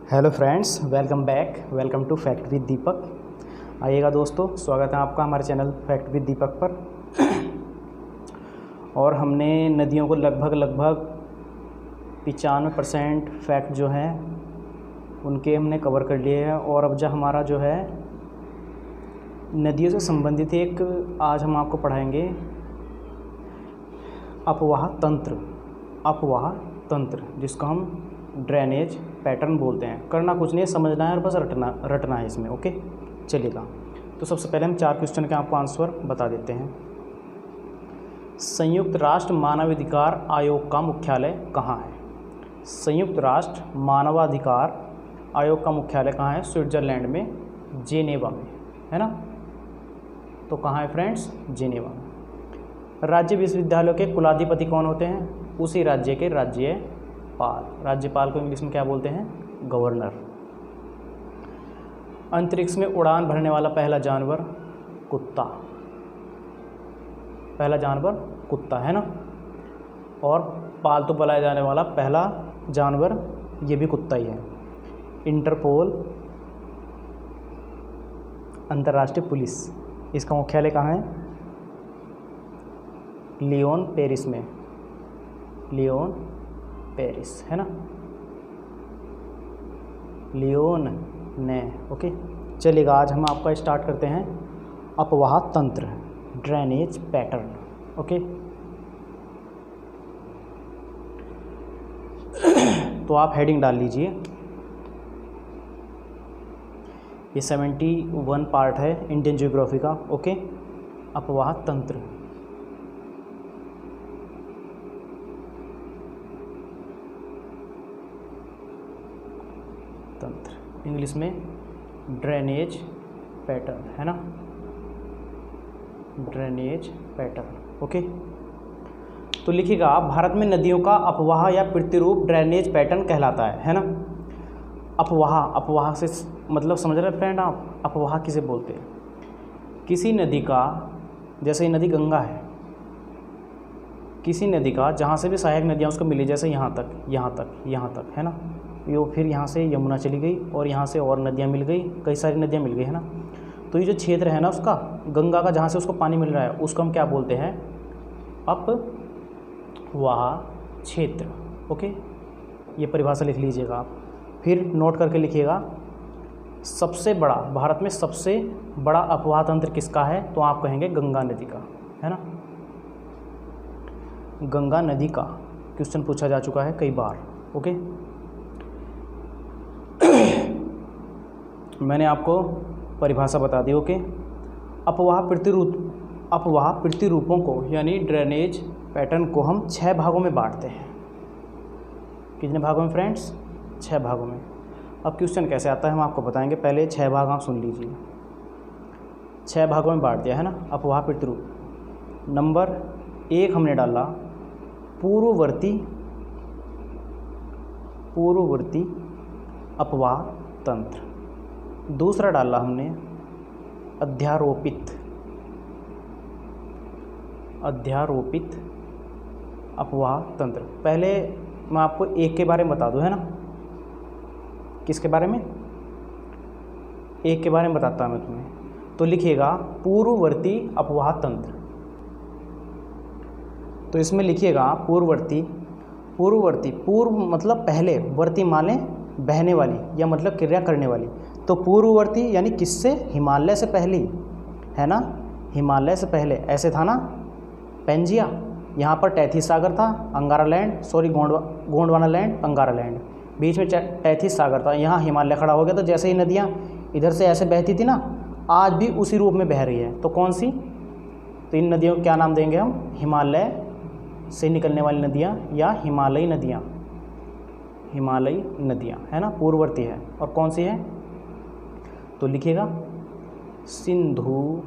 Hello friends, welcome back. Welcome to fact with Deepak. आइएगा दोस्तों, स्वागत है आपका हमारे चैनल फैक्ट विद दीपक पर। और हमने नदियों को लगभग 95% फैक्ट जो हैं उनके हमने कवर कर लिए हैं। और अब जो हमारा जो है नदियों से संबंधित एक आज हम आपको पढ़ाएंगे अपवाह तंत्र, जिसको हम ड्रेनेज पैटर्न बोलते हैं। करना कुछ नहीं है, समझना है और बस रटना है इसमें। ओके, चलिएगा। तो सबसे पहले हम 4 क्वेश्चन के आपको आंसर बता देते हैं। संयुक्त राष्ट्र मानवाधिकार आयोग का मुख्यालय कहाँ है? संयुक्त राष्ट्र मानवाधिकार आयोग का मुख्यालय कहाँ है? स्विट्ज़रलैंड में, जेनेवा में, है ना। तो कहाँ है फ्रेंड्स? जेनेवा में। राज्य विश्वविद्यालयों के कुलाधिपति कौन होते हैं? उसी राज्य के राज्यपाल को इंग्लिश में क्या बोलते हैं? गवर्नर। अंतरिक्ष में उड़ान भरने वाला पहला जानवर कुत्ता। पहला जानवर कुत्ता है ना। और पालतू बुलाया जाने वाला पहला जानवर ये भी कुत्ता ही है। इंटरपोल, अंतर्राष्ट्रीय पुलिस, इसका मुख्यालय कहाँ है? लियोन, पेरिस में। लियोन, पेरिस, है ना। लियोन ने। ओके, चलिएगा। आज हम आपका स्टार्ट करते हैं अपवाह तंत्र, ड्रेनेज पैटर्न। ओके, तो आप हेडिंग डाल लीजिए। ये 71 पार्ट है इंडियन ज्योग्राफी का। ओके, अपवाह तंत्र। इंग्लिश में ड्रेनेज पैटर्न, है ना। Drainage pattern. ओके, तो लिखिएगा आप, भारत में नदियों का अपवाह या प्रतिरूप ड्रेनेज पैटर्न कहलाता है ना। अपवाह से मतलब समझ रहे फ्रेंड आप? अपवाह किसे बोलते हैं? किसी नदी का, जैसे ये नदी गंगा है, किसी नदी का जहाँ से भी सहायक नदियाँ उसको मिली, जैसे यहाँ तक, है ना। यो फिर यहाँ से यमुना चली गई और यहाँ से और नदियाँ मिल गई, कई सारी नदियाँ मिल गई, है ना। तो ये जो क्षेत्र है ना उसका, गंगा का, जहाँ से उसको पानी मिल रहा है, उसको हम क्या बोलते हैं? अपवाह क्षेत्र। ओके, ये परिभाषा लिख लीजिएगा आप, फिर नोट करके लिखिएगा। सबसे बड़ा, भारत में सबसे बड़ा अपवाह तंत्र किसका है? तो आप कहेंगे गंगा नदी का, है ना। गंगा नदी का क्वेश्चन पूछा जा चुका है कई बार। ओके, मैंने आपको परिभाषा बता दी। ओके, अपवाह प्रतिरूपों को यानी ड्रेनेज पैटर्न को हम 6 भागों में बांटते हैं। कितने भागों में फ्रेंड्स? 6 भागों में। अब क्वेश्चन कैसे आता है हम आपको बताएंगे। पहले 6 भाग आप सुन लीजिए। 6 भागों में बांट दिया है ना अपवाह प्रतिरूप। नंबर 1 हमने डाला पूर्ववर्ती अपवाह तंत्र। दूसरा डाला हमने अध्यारोपित अपवाह तंत्र। पहले मैं आपको एक के बारे में बता दूं, है ना। किसके बारे में? एक के बारे में बताता मैं तुम्हें। तो लिखिएगा पूर्ववर्ती अपवाह तंत्र। तो इसमें लिखिएगा पूर्व मतलब पहले, वर्ती माने बहने वाली या मतलब क्रिया करने वाली। तो पूर्ववर्ती यानी किससे? हिमालय से पहले, है ना। हिमालय से पहले ऐसे था ना, पेंजिया, यहाँ पर टैथिस सागर था, Angara land, Gondwana land, Angara land, बीच में टैथिस सागर था, यहाँ हिमालय खड़ा हो गया। तो जैसे ही नदियाँ इधर से ऐसे बहती थी ना, आज भी उसी रूप में बह रही है। तो कौन सी? तो इन नदियों को क्या नाम देंगे हम? हिमालय से निकलने वाली नदियाँ या हिमालयी नदियाँ, है ना। पूर्ववर्ती है। और कौन सी है? तो लिखिएगा सिंधु,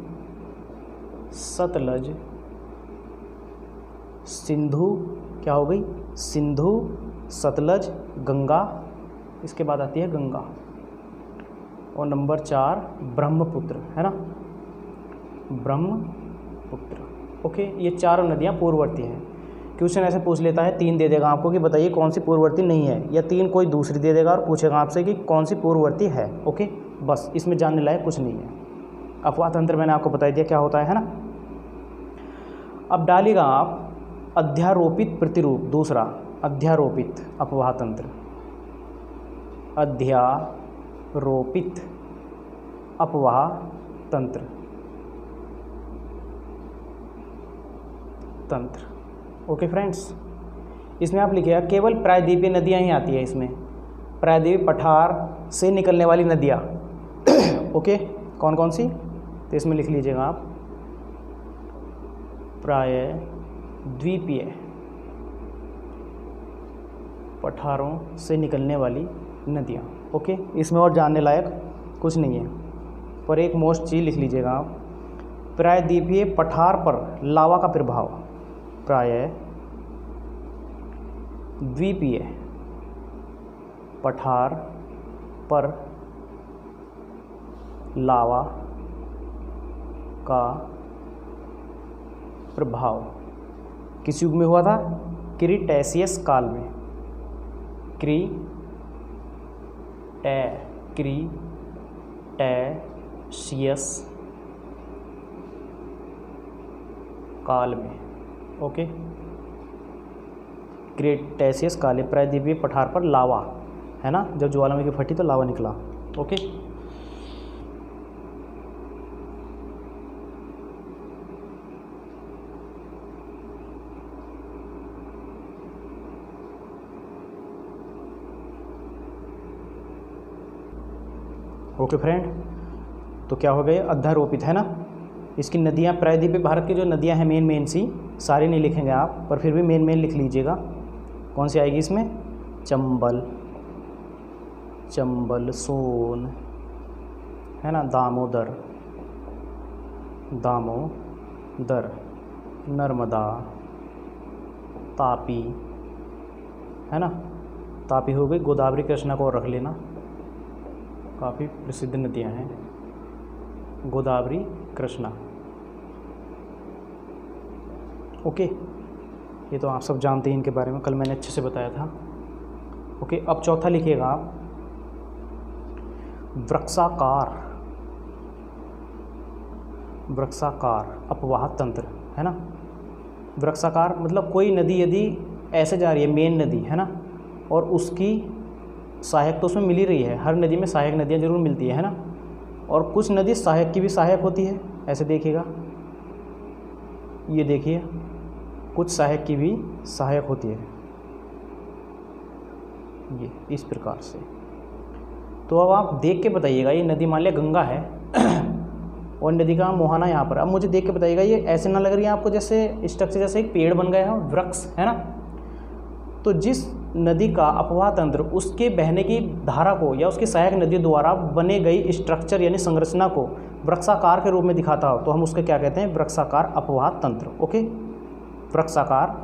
सतलज, क्या हो गई? सिंधु, सतलज, गंगा, इसके बाद आती है गंगा। और नंबर 4 ब्रह्मपुत्र, है ना। ब्रह्मपुत्र। ओके, ये चारों नदियाँ पूर्ववर्ती हैं। क्वेश्चन ऐसे पूछ लेता है, 3 दे देगा आपको कि बताइए कौन सी पूर्ववर्ती नहीं है, या 3 कोई दूसरी दे देगा और पूछेगा आपसे कि कौन सी पूर्ववर्ती है। ओके, बस इसमें जानने लायक कुछ नहीं है। अपवाह तंत्र मैंने आपको बता दिया क्या होता है ना। अब डालिएगा आप अध्यारोपित प्रतिरूप, दूसरा अध्यारोपित अपवाह तंत्र, अध्यारोपित अपवाह तंत्र। ओके फ्रेंड्स, इसमें आप लिखिएगा केवल प्रायद्वीपीय नदियां ही आती है इसमें, प्रायद्वीपीय पठार से निकलने वाली नदियां। ओके, कौन कौन सी, तो इसमें लिख लीजिएगा आप प्रायद्वीपीय पठारों से निकलने वाली नदियाँ। ओके, इसमें और जानने लायक कुछ नहीं है, पर एक मोस्ट चीज़ लिख लीजिएगा आप, प्रायद्वीपीय पठार पर लावा का प्रभाव, प्रायद्वीपीय पठार पर लावा का प्रभाव किस युग में हुआ था, क्रीटेशियस काल में, क्रीटेशियस काल में। ओके, क्रीटेशियस काल में प्रायद्वीपीय पठार पर लावा, है ना, जब ज्वालामुखी फटी तो लावा निकला। ओके, ओके फ्रेंड, तो क्या हो गए, अध्यारोपित है ना। इसकी नदियाँ, प्रायद्वीपीय भारत की जो नदियाँ हैं मेन सी, सारी नहीं लिखेंगे आप, पर फिर भी मेन लिख लीजिएगा। कौन सी आएगी इसमें, चंबल, सोन, है ना, दामोदर, नर्मदा, तापी, है ना, तापी हो गई, गोदावरी, कृष्णा को रख लेना, काफ़ी प्रसिद्ध नदियां हैं, गोदावरी, कृष्णा। ओके, ये तो आप सब जानते हैं इनके बारे में, कल मैंने अच्छे से बताया था। ओके, अब चौथा लिखिएगा आप वृक्षाकार अपवाह तंत्र, है ना। वृक्षाकार मतलब कोई नदी यदि ऐसे जा रही है, मेन नदी, है ना, और उसकी सहायक तो उसमें मिल ही रही है, हर नदी में सहायक नदियाँ जरूर मिलती है ना, और कुछ नदी सहायक की भी सहायक होती है, ऐसे देखिएगा, ये देखिए, कुछ सहायक की भी सहायक होती है, ये इस प्रकार से। तो अब आप देख के बताइएगा, ये नदी मान लिया गंगा है और नदी का मुहाना यहाँ पर, अब मुझे देख के बताइएगा, ये ऐसे ना लग रही है आपको जैसे स्ट्रक्चर जैसे एक पेड़ बन गया है, वृक्ष, है ना। तो जिस नदी का अपवाह तंत्र उसके बहने की धारा को या उसकी सहायक नदी द्वारा बने गई स्ट्रक्चर यानी संरचना को वृक्षाकार के रूप में दिखाता हो, तो हम उसके क्या कहते हैं, वृक्षाकार अपवाह तंत्र। ओके, वृक्षाकार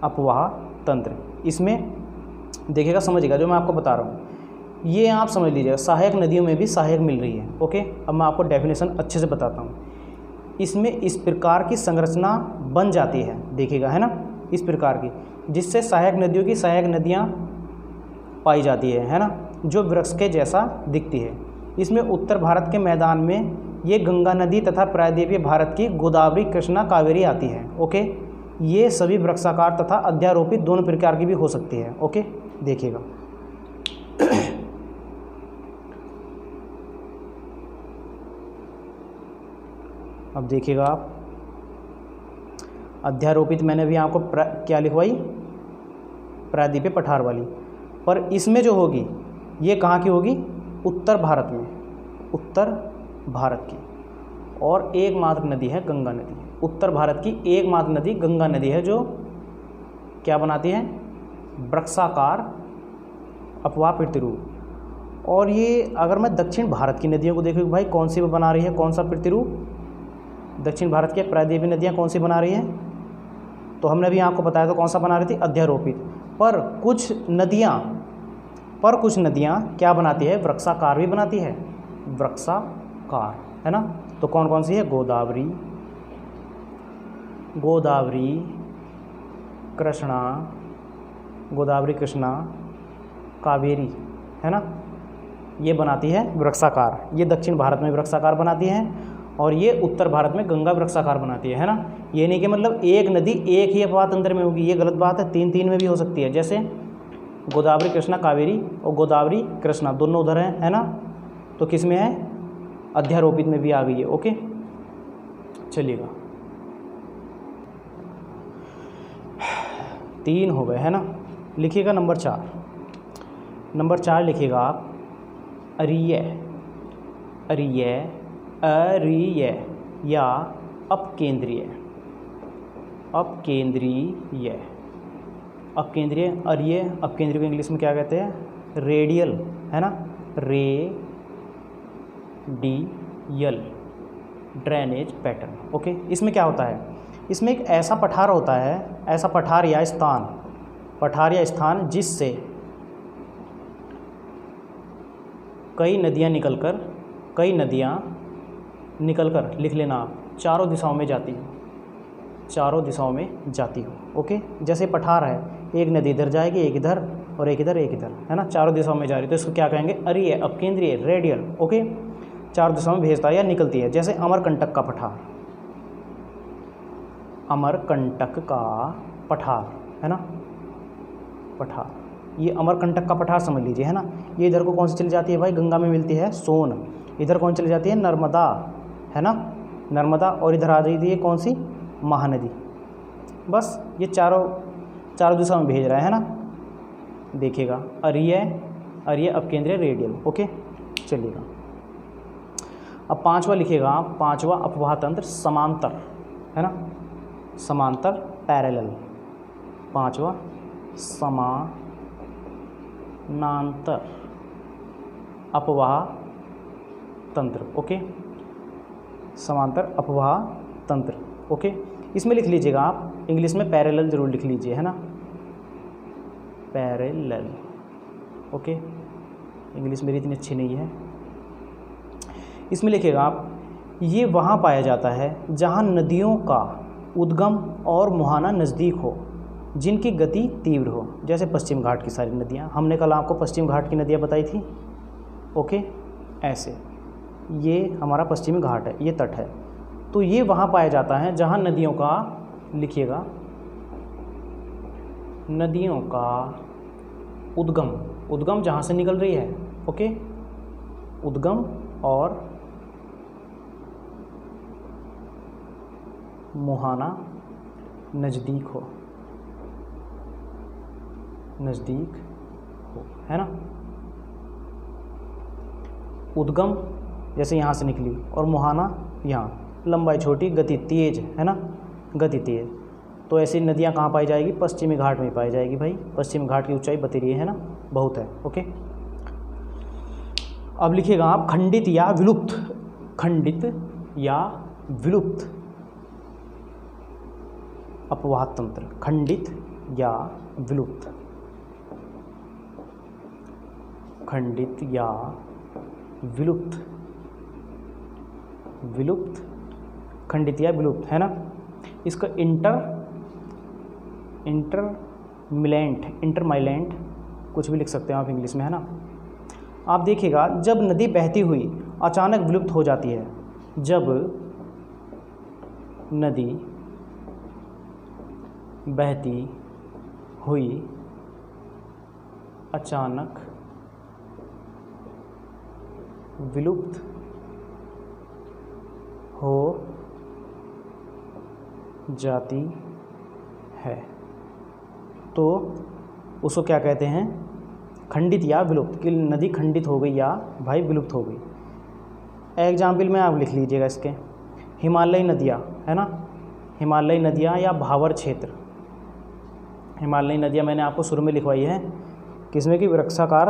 अपवाह तंत्र। इसमें देखिएगा, समझिएगा जो मैं आपको बता रहा हूँ, ये आप समझ लीजिएगा, सहायक नदियों में भी सहायक मिल रही है। ओके, अब मैं आपको डेफिनेशन अच्छे से बताता हूँ। इसमें इस प्रकार की संरचना बन जाती है, देखिएगा, है ना, इस प्रकार की, जिससे सहायक नदियों की सहायक नदियाँ पाई जाती है ना, जो वृक्ष के जैसा दिखती है। इसमें उत्तर भारत के मैदान में ये गंगा नदी तथा प्रायद्वीपीय भारत की गोदावरी, कृष्णा, कावेरी आती है। ओके, ये सभी वृक्षाकार तथा अध्यारोपित दोनों प्रकार की भी हो सकती है। ओके, देखिएगा, अब देखिएगा आप, अध्यारोपित मैंने भी आपको क्या लिखवाई, प्रायद्वीपीय पठार वाली, पर इसमें जो होगी ये कहाँ की होगी, उत्तर भारत में, उत्तर भारत की, और एकमात्र नदी है गंगा नदी। उत्तर भारत की एकमात्र नदी गंगा नदी है जो क्या बनाती है, वृक्षाकार अपवाह प्रतिरूप। और ये अगर मैं दक्षिण भारत की नदियों को देखूँ भाई कौन सी बना रही है, कौन सा प्रतिरूप, दक्षिण भारत के प्रायद्वीपीय नदियाँ कौन सी बना रही हैं, तो हमने भी आपको बताया तो कौन सा बना रही थी, अध्यारोपित। पर कुछ नदियाँ क्या बनाती है, वृक्षाकार भी बनाती है, वृक्षाकार, है ना। तो कौन कौन सी है, गोदावरी, कृष्णा, गोदावरी कृष्णा, कावेरी, है ना, ये बनाती है वृक्षाकार। ये दक्षिण भारत में वृक्षाकार बनाती है और ये उत्तर भारत में गंगा वृक्षाकार बनाती है ना। ये नहीं कि मतलब एक नदी एक ही अपवाद अंतर में होगी, ये गलत बात है, 3 में भी हो सकती है। जैसे गोदावरी कृष्णा कावेरी और गोदावरी कृष्णा दोनों उधर हैं, है ना, तो किस में है, अध्यारोपित में भी आ गई है। ओके, चलिएगा 3 हो गए, है ना। लिखिएगा नंबर 4 लिखिएगा आप अरिय, अरिय, अरिय या अपकेंद्रीय, अपकेंद्रीय, अपकेंद्रीय, अरिय अपकेंद्रीय को इंग्लिश में क्या कहते हैं, रेडियल, है ना, रेडियल ड्रेनेज पैटर्न। ओके, इसमें क्या होता है, इसमें एक ऐसा पठार होता है, ऐसा पठार या स्थान जिससे कई नदियाँ निकलकर लिख लेना आप, चारों दिशाओं में जाती हो, चारों दिशाओं में जाती हो। ओके, जैसे पठार है, एक नदी इधर जाएगी, एक इधर और एक इधर, है ना, चारों दिशाओं में जा रही, तो इसको क्या कहेंगे, अरिय, अपकेंद्रीय, रेडियल। ओके, चार दिशाओं में भेजता है या निकलती है। जैसे अमरकंटक का पठार, अमरकंटक का पठार, है ना, पठार, ये अमरकंटक का पठार समझ लीजिए, है ना। ये इधर को कौन सी चली जाती है भाई, गंगा में मिलती है सोन, इधर कौन चली जाती है, नर्मदा, है ना, नर्मदा, और इधर आ जाती है कौन सी, महानदी। बस ये चारों दिशा में भेज रहा है ना। देखिएगा अरिय, अरिय अपकेंद्रीय, रेडियल। ओके, चलिएगा अब 5वां लिखिएगा आप, 5वां अपवाह तंत्र समांतर, है ना, समांतर, पैरेलल। 5वां समानांतर अपवाह तंत्र। ओके, समांतर अपवाह तंत्र। ओके, इसमें लिख लीजिएगा आप, इंग्लिश में पैरेलल जरूर लिख लीजिए, है ना, पैरेलल। ओके, इंग्लिश मेरी इतनी अच्छी नहीं है। इसमें लिखिएगा आप, ये वहाँ पाया जाता है जहाँ नदियों का उद्गम और मुहाना नज़दीक हो, जिनकी गति तीव्र हो। जैसे पश्चिम घाट की सारी नदियाँ, हमने कल आपको पश्चिम घाट की नदियाँ बताई थी। ओके, ऐसे ये हमारा पश्चिमी घाट है, ये तट है, तो ये वहाँ पाया जाता है जहाँ नदियों का, लिखिएगा, नदियों का उद्गम, उद्गम जहाँ से निकल रही है। ओके, उद्गम और मुहाना नज़दीक हो, नज़दीक हो, है ना। उद्गम जैसे यहाँ से निकली और मुहाना यहाँ, लंबाई छोटी, गति तेज, है ना, गति तेज, तो ऐसी नदियाँ कहाँ पाई जाएगी, पश्चिमी घाट में पाई जाएगी भाई। पश्चिमी घाट की ऊंचाई बता रही है ना, बहुत है। ओके, अब लिखिएगा आप खंडित या विलुप्त, खंडित या विलुप्त अपवाह तंत्र, खंडित या विलुप्त, खंडित या विलुप्त, विलुप्त, खंडित या विलुप्त, है ना। इसका इंटरमाइलेंट कुछ भी लिख सकते हैं आप इंग्लिश में, है ना। आप देखिएगा, जब नदी बहती हुई अचानक विलुप्त हो जाती है, जब नदी बहती हुई अचानक विलुप्त हो जाती है, तो उसको क्या कहते हैं, खंडित या विलुप्त, कि नदी खंडित हो गई या भाई विलुप्त हो गई। एग्जाम्पल में आप लिख लीजिएगा इसके, हिमालयी नदियाँ, है ना, हिमालयी नदियाँ या भावर क्षेत्र। हिमालयी नदियाँ मैंने आपको शुरू में लिखवाई है, किसमें कि वृक्षाकार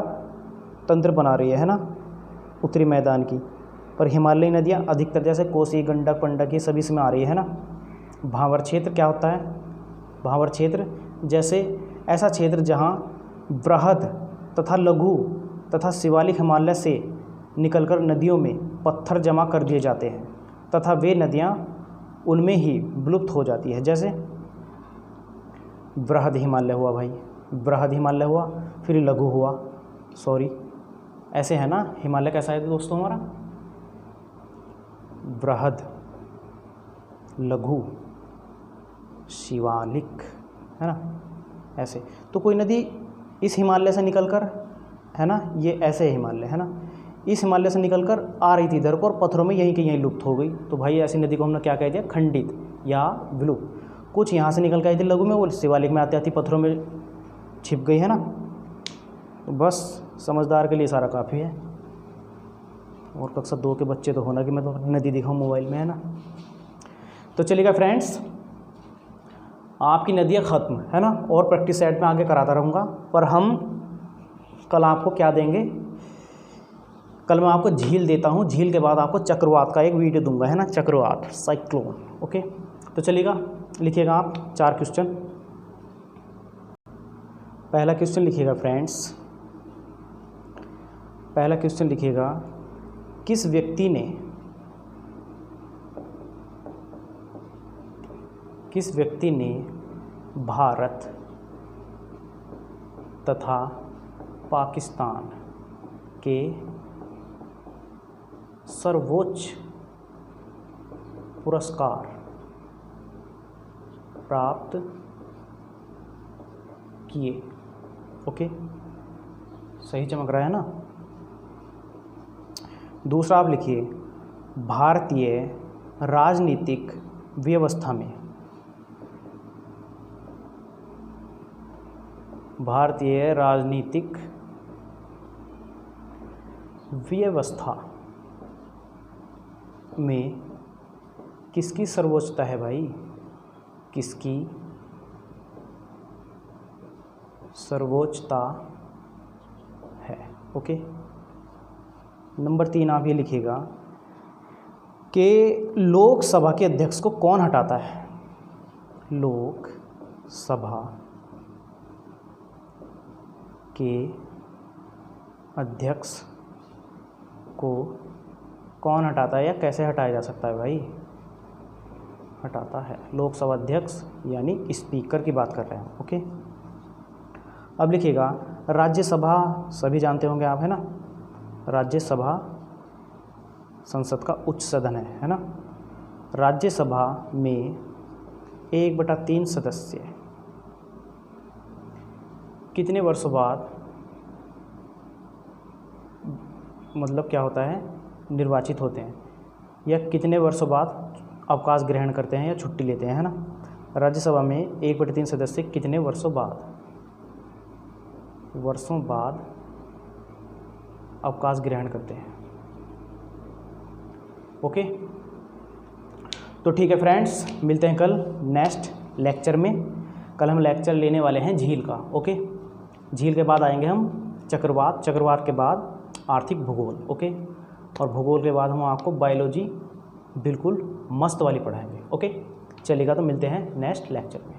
तंत्र बना रही है ना, उत्तरी मैदान की। पर हिमालयी नदियाँ अधिकतर जैसे कोसी, गंडक, पंडक, ये सभी इसमें आ रही है ना। भावर क्षेत्र क्या होता है, भावर क्षेत्र जैसे ऐसा क्षेत्र जहाँ बृहद तथा लघु तथा शिवालिक हिमालय से निकलकर नदियों में पत्थर जमा कर दिए जाते हैं तथा वे नदियाँ उनमें ही विलुप्त हो जाती है। जैसे बृहद हिमालय हुआ भाई, बृहद हिमालय हुआ, फिर लघु हुआ, सॉरी ऐसे है ना। हिमालय कैसा है दोस्तों हमारा, बृहद, लघु, शिवालिक, है ना, ऐसे। तो कोई नदी इस हिमालय से निकलकर, है ना, ये ऐसे हिमालय है ना, इस हिमालय से निकलकर आ रही थी इधर को और पत्थरों में यहीं के यहीं लुप्त हो गई, तो भाई ऐसी नदी को हमने क्या कह दिया, खंडित या विलुप्त। कुछ यहाँ से निकल के आई थी लघु में, वो शिवालिक में आती आती पत्थरों में छिप गई, है ना। तो बस समझदार के लिए सारा काफ़ी है। और कक्षा 2 के बच्चे तो होना कि मैं तो नदी दिखाऊँ मोबाइल में, है ना। तो चलिएगा फ्रेंड्स, आपकी नदियाँ ख़त्म, है ना, और प्रैक्टिस सेट में आगे कराता रहूँगा। पर हम कल आपको क्या देंगे, कल मैं आपको झील देता हूँ, झील के बाद आपको चक्रवात का एक वीडियो दूंगा, है ना, चक्रवात, साइक्लोन। ओके, तो चलिएगा, लिखिएगा आप 4 क्वेश्चन। पहला क्वेश्चन लिखिएगा फ्रेंड्स, पहला क्वेश्चन लिखिएगा, किस व्यक्ति ने भारत तथा पाकिस्तान के सर्वोच्च पुरस्कार प्राप्त किए। ओके, सही चमक रहा है ना। दूसरा आप लिखिए, भारतीय राजनीतिक व्यवस्था में, भारतीय राजनीतिक व्यवस्था में किसकी सर्वोच्चता है भाई, किसकी सर्वोच्चता है। ओके, नंबर 3 आप ये लिखिएगा कि लोकसभा के अध्यक्ष को कौन हटाता है, लोकसभा के अध्यक्ष को कौन हटाता है या कैसे हटाया जा सकता है भाई, हटाता है लोकसभा अध्यक्ष यानी स्पीकर की बात कर रहे हैं। ओके, अब लिखिएगा राज्यसभा, सभी जानते होंगे आप, है ना, राज्यसभा संसद का उच्च सदन है ना। राज्यसभा में 1/3 सदस्य कितने वर्षों बाद, मतलब क्या होता है, निर्वाचित होते हैं, या कितने वर्षों बाद अवकाश ग्रहण करते हैं या छुट्टी लेते हैं, है ना। राज्यसभा में 1/3 सदस्य कितने वर्षों बाद अवकाश ग्रहण करते हैं। ओके, तो ठीक है फ्रेंड्स, मिलते हैं कल नेक्स्ट लेक्चर में। कल हम लेक्चर लेने वाले हैं झील का। ओके, झील के बाद आएंगे हम चक्रवात, चक्रवात के बाद आर्थिक भूगोल। ओके, और भूगोल के बाद हम आपको बायोलॉजी बिल्कुल मस्त वाली पढ़ाएंगे। ओके, चलिएगा, तो मिलते हैं नेक्स्ट लेक्चर में।